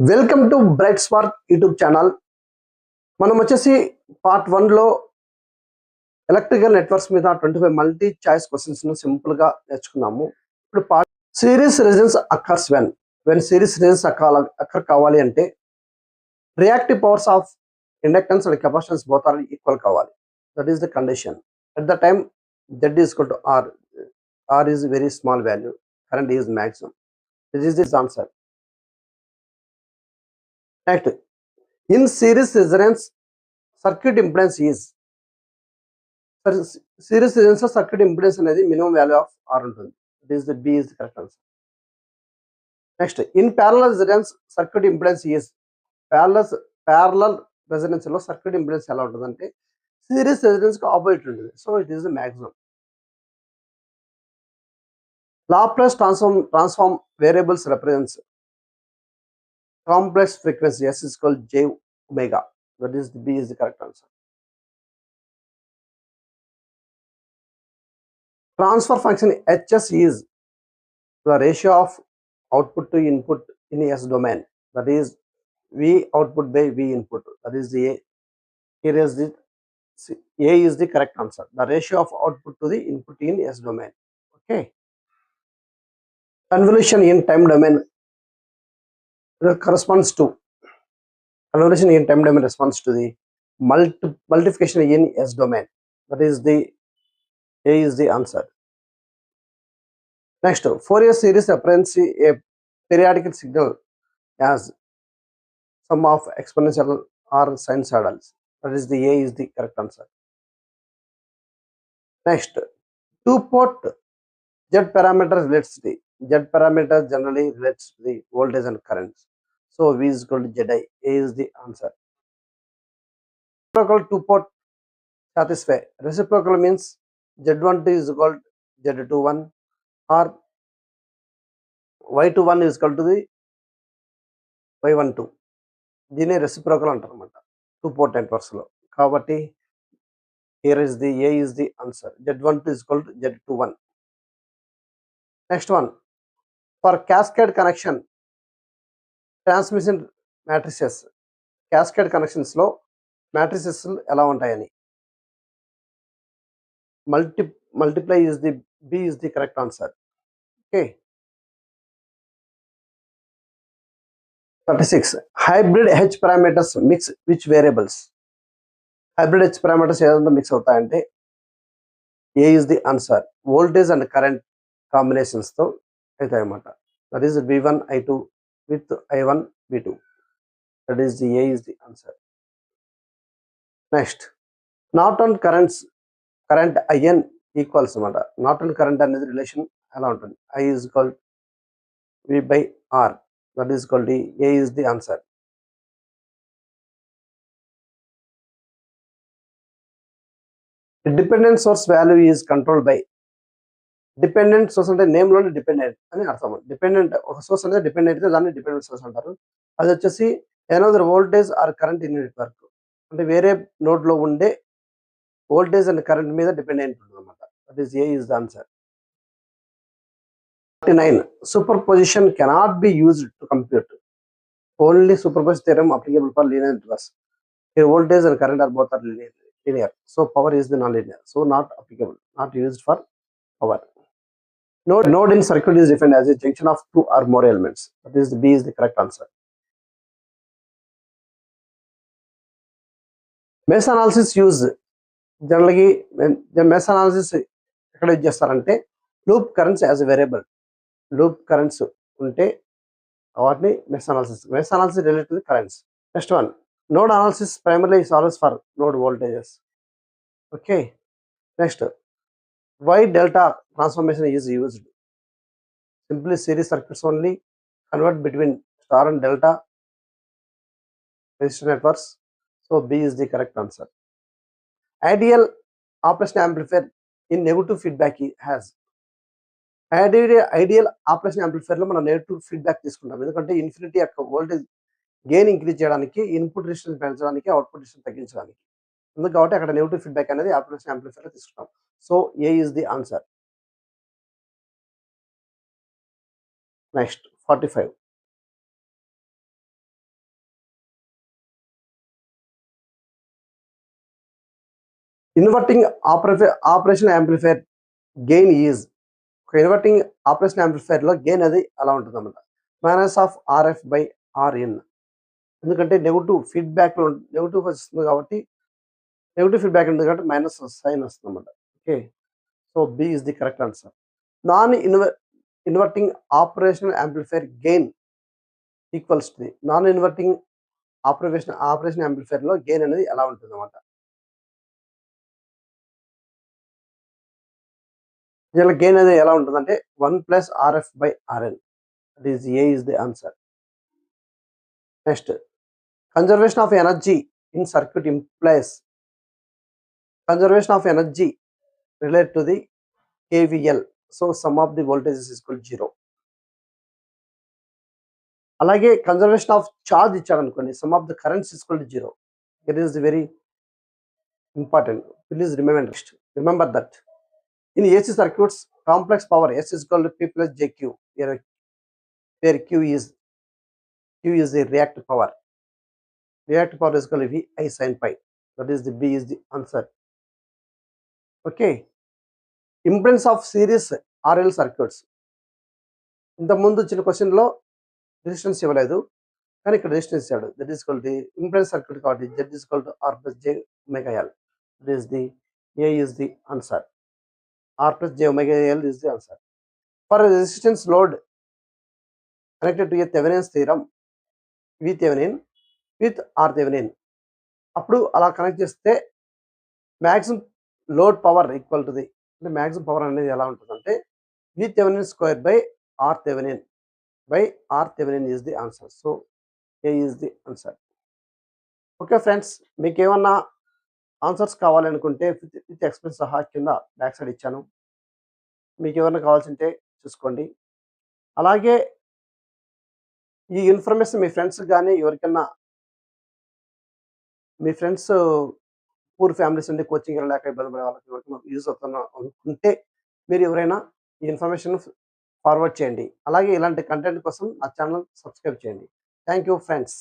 Welcome to Bright Spark YouTube channel. మనం వచ్చేసి part 1లో ఎలక్ట్రికల్ నెట్వర్క్స్ మీద 25 మల్టీ చాయిస్ క్వశ్చన్స్ ను సింపుల్ గా నేర్చుకున్నాము. ఇప్పుడు part series resonance occurs when series resonance occur కావాలి అంటే reactive powers of inductance and capacitance both are equal కావాలి. That is the condition. At the time Z is equal to R. R is very small value. Current is maximum. This is this answer. Next, in series resonance, circuit impedance is series resonance circuit impedance అనేది minimum value of R ఉంటుంది. This is the B is the correct answer. Next, in parallel resonance, circuit impedance is parallel resonance లో circuit impedance ఎలా ఉంటుందంటే series resonance కి opposite ఉంటుంది. So it is the maximum. Laplace transform variables represents complex frequency S is equal J omega. That is the B is the correct answer. Transfer function Hs is the ratio of output to input in S domain. That is V output by V input. That is the A. Here is the A is the correct answer. The ratio of output to the input in S domain. Okay. Convolution in time domain corresponds to convolution in time domain responds to the multiplication in S domain. That is the A is the answer. Next, Fourier series represents a periodic signal as sum of exponential or sinusoidals. That is the A is the correct answer. Next, two-port Z parameter relates to the Z parameter generally relates to the voltage and currents. So V is equal to Zi. A is the answer. Reciprocal two-port satisfy. Reciprocal means Z12 is equal to Z21 or Y21 is equal to the Y12. దీన్ని reciprocal అంటారు అన్నమాట two port networks లో. కాబట్టి here is the A is the answer. Z12 is equal to Z21. Next one, for cascade connection transmission matrices, cascade connections లో matrices ఎలా ఉంటాయని multiply is the B is the correct answer. Okay. 36, hybrid H parameters mix which variables? Hybrid H parameters ఏదంతా mix అవుతాయంటే A is the answer. Voltage and current combinations తో అవుతాయి అన్నమాట. That is V1 I2 with I1 V2. That is the A is the answer. Next, Norton current IN equals అన్నమాట. Norton current అనేది relation ఎలా ఉంటుంది? I is equal V by R. That is equal to A is the answer. The dependent source value is controlled by dependent source అంటే name లోనే dependent అని అర్థం. Dependent ఒక source అనేది డిపెండెంట్ అయితే దాన్ని డిపెండెంట్ సోర్స్ అంటారు. అది వచ్చేసి another voltage or current in network అంటే వేరే నోడ్ లో ఉండే వోల్టేజ్ అండ్ కరెంట్ మీద డిపెండెంట్ ఉంటుంది అనమాట. That is A is the answer. 49, superposition cannot be used to compute. Only superposition theorem applicable for linear networks. Here voltage and current are both are linear. So power is the non-linear. So not applicable, not used for power. Node in circuit is defined as a junction of two or more elements. That is B is the correct answer. Mesh analysis use generally the mesh analysis ఎక్కడ use చేస్తారంటే loop currents as a variable. Loop currents ఉంటే వాటిని mesh analysis related to currents. Next one, node analysis primarily solves for node voltages. Okay. Next, Y delta transformation is used? Simply series circuits only convert between star and delta resistor networks. So B is the correct answer. Ideal operation amplifier in negative feedback has ideal operation amplifier లో మనం negative feedback తీసుకుంటాం. ఎందుకంటే infinity యొక్క voltage gain increase చేయడానికి, input resistance పెంచడానికి, output resistance తగ్గించడానికి. ఎందుకు కాబట్టి అక్కడ నెగటివ్ ఫీడ్బ్యాక్ అనేది ఆపరేషన్ యాంప్లిఫైర్ లో తీసుకుంటాం. So A is the answer. Next 45, inverting operation amplifier gain is, ఒక ఇన్వర్టింగ్ ఆపరేషన్ యాంప్లిఫైర్ లో గెయిన్ అది అలా ఉంటుంది అన్నమాట. -RF/Rin. ఎందుకంటే నెగిటివ్ వస్తుంది కాబట్టి, నెగిటివ్ ఫీడ్బ్యాక్ ఉంది కాబట్టి మైనస్ సైన్ వస్తుంది అన్నమాట. Okay, so B is the correct answer. Non inverting operational amplifier gain equals to the non inverting operation amplifier లో గెయిన్ అనేది ఎలా ఉంటుంది అన్నమాట. దీనిలో గెయిన్ అనేది ఎలా ఉంటుందంటే 1 + RF/Rn. That is A is the answer. Next, conservation of energy in circuit implies conservation of energy relate to the KVL. So some of the voltages is equal 0. అలాగే కన్జర్వేషన్ ఆఫ్ చార్జ్ ఇచ్చాడు అనుకోండి, some of the currents is equal to 0. It is very important. Please remember that. In AC circuits, complex power S is equal to P plus jQ, where Q is the reactive power. Reactive power is equal to VI sin pi. That is the B is the answer. Okay. Impedance of series RL circuits. ఇంత ముందు ఇచ్చిన question లో resistance ఇవ్వలేదు, కానీ ఇక్కడ resistance ఇచ్చాడు. That is equal to impedance circuit కాబట్టి Z is equal to R plus J omega L. That is the A is the answer. R plus J omega L is the answer. For a resistance load connected to a Thevenin's theorem, V Thevenin with R Thevenin, అప్పుడు అలా connect చేస్తే maximum load power equal to the, అంటే maximum power అనేది ఎలా ఉంటుందంటే V Thevenin square by R Thevenin by R Thevenin is the answer. So A is the answer. Okay friends, మీకు ఏమన్నా answers కావాలనుకుంటే విత్ ఎక్స్ప్రెస్ సహా కింద బ్యాక్ సైడ్ ఇచ్చాను, మీకు ఏమైనా కావాల్సింటే చూసుకోండి. అలాగే ఈ ఇన్ఫర్మేషన్ మీ ఫ్రెండ్స్ కానీ ఎవరికైనా, మీ ఫ్రెండ్స్ పూర్ ఫ్యామిలీస్ ఉండి కోచింగ్ లేక ఇబ్బంది పడే వాళ్ళకి ఎవరికైనా యూజ్ అవుతున్నా అనుకుంటే మీరు ఎవరైనా ఈ ఇన్ఫర్మేషన్ ఫార్వర్డ్ చేయండి. అలాగే ఇలాంటి కంటెంట్ కోసం నా ఛానల్ సబ్స్క్రైబ్ చేయండి. Thank you friends.